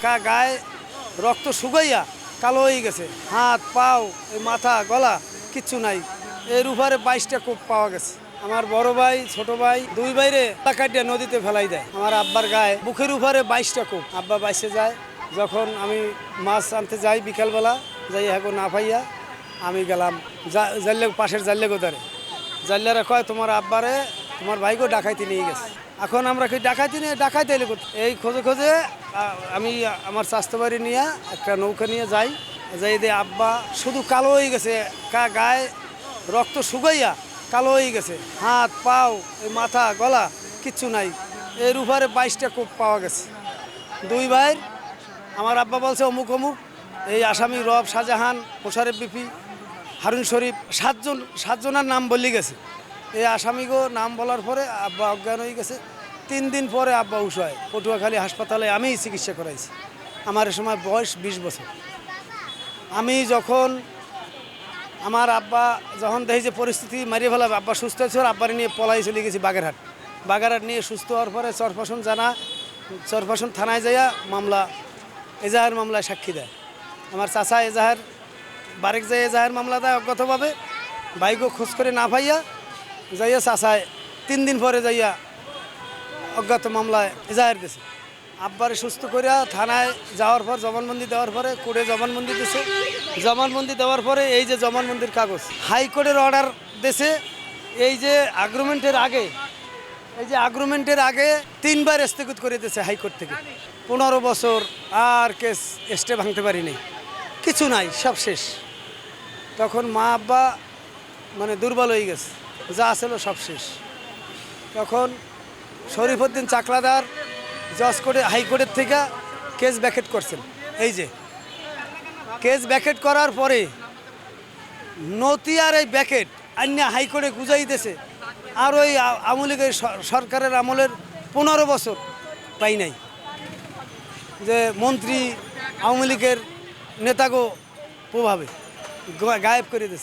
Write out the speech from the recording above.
গায়ে রক্ত শুকাইয়া কালো হয়ে গেছে, হাত পাও এই মাথা গলা কিচ্ছু নাই। এর উপরে 22টা কূপ পাওয়া গেছে। আমার বড় ভাই ছোট ভাই দুই ভাইরে কাটিয়ে নদীতে ফেলাই দেয়। আমার আব্বার গায়ে বুকের উপরে 22টা কূপ। আব্বা বাইসে যায়। যখন আমি মাছ আনতে যাই বিকালবেলা, যাই এখন না পাইয়া আমি গেলাম জাল্লে পাশের জাল্লে গোদারে। জাল্লারা কয় তোমার আব্বারে তোমার ভাইকেও ডাকাইতে নিয়ে গেছে। এখন আমরা কি ডাকাইতে নিয়ে ডাকাইতে এলে এই খোঁজে খোঁজে আমি আমার স্বাস্থ্য বাড়ি নিয়ে একটা নৌকা নিয়ে যাই। যাই দিয়ে আব্বা শুধু কালো হয়ে গেছে, গায়ে রক্ত শুকাইয়া কালো হয়ে গেছে, হাত পাও এই মাথা গলা কিচ্ছু নাই। এর উপরে 22টা কূপ পাওয়া গেছে। দুই ভাই আমার আব্বা বলছে অমুক অমুক, এই আসামি রব, শাহজাহান, মোশারেফ বিপি, হারুন শরীফ, সাতজনের নাম বলে গেছে। এই আসামিগো নাম বলার পরে আব্বা অজ্ঞান হয়ে গেছে। 3 দিন পরে আব্বা হুশ হয়। পটুয়াখালী হাসপাতালে আমি চিকিৎসা করাইছি। আমার এ সময় বয়স 20 বছর। আমি যখন আমার আব্বা যখন দেখি যে পরিস্থিতি মারিয়ে ফেলাবে, আব্বা সুস্থ হয়েছে, আব্বার নিয়ে পলাই চলে গেছি বাগেরহাট নিয়ে সুস্থ হওয়ার পরে চরফাসন থানায় যাইয়া এজাহার মামলায় সাক্ষী দেয়। আমার চাচা এজাহার বারেক যাই এজাহার মামলা দেয় অজ্ঞাতভাবে। বাইকও খোঁজ করে না পাইয়া যাইয়া চাচায় 3 দিন পরে যাইয়া অজ্ঞাত মামলায় এজাহার দিয়েছে। আব্বারে সুস্থ করিয়া থানায় যাওয়ার পর জবানবন্দি দেওয়ার পরে কোর্টে জবানবন্দি দিয়েছে। জবানবন্দি দেওয়ার পরে এই যে জবানবন্দির কাগজ হাইকোর্টের অর্ডার দিয়েছে। এই যে আগ্রুমেন্টের আগে 3 বার স্থগিত করে দিয়েছে হাইকোর্ট থেকে। 15 বছর আর কেস স্টে ভাঙতে পারিনি, কিছু নাই, সব শেষ। তখন মা আব্বা মানে দুর্বল হয়ে গেছে, যা ছিল সব শেষ। তখন শরীফউদ্দিন চাকলাদার জজ কোর্টে হাইকোর্টের থেকে কেস ব্যাকেট করছেন। এই যে কেস ব্যাকেট করার পরে নতিয়ার এই ব্যাকেট আইনা হাইকোর্টে গুজাই দিয়েছে। আর ওই আওয়ামী লীগের সরকারের আমলের 15 বছর পাই নাই, যে মন্ত্রী আওয়ামী লীগের নেতাগো প্রভাবে গায়েব করে দিয়েছে।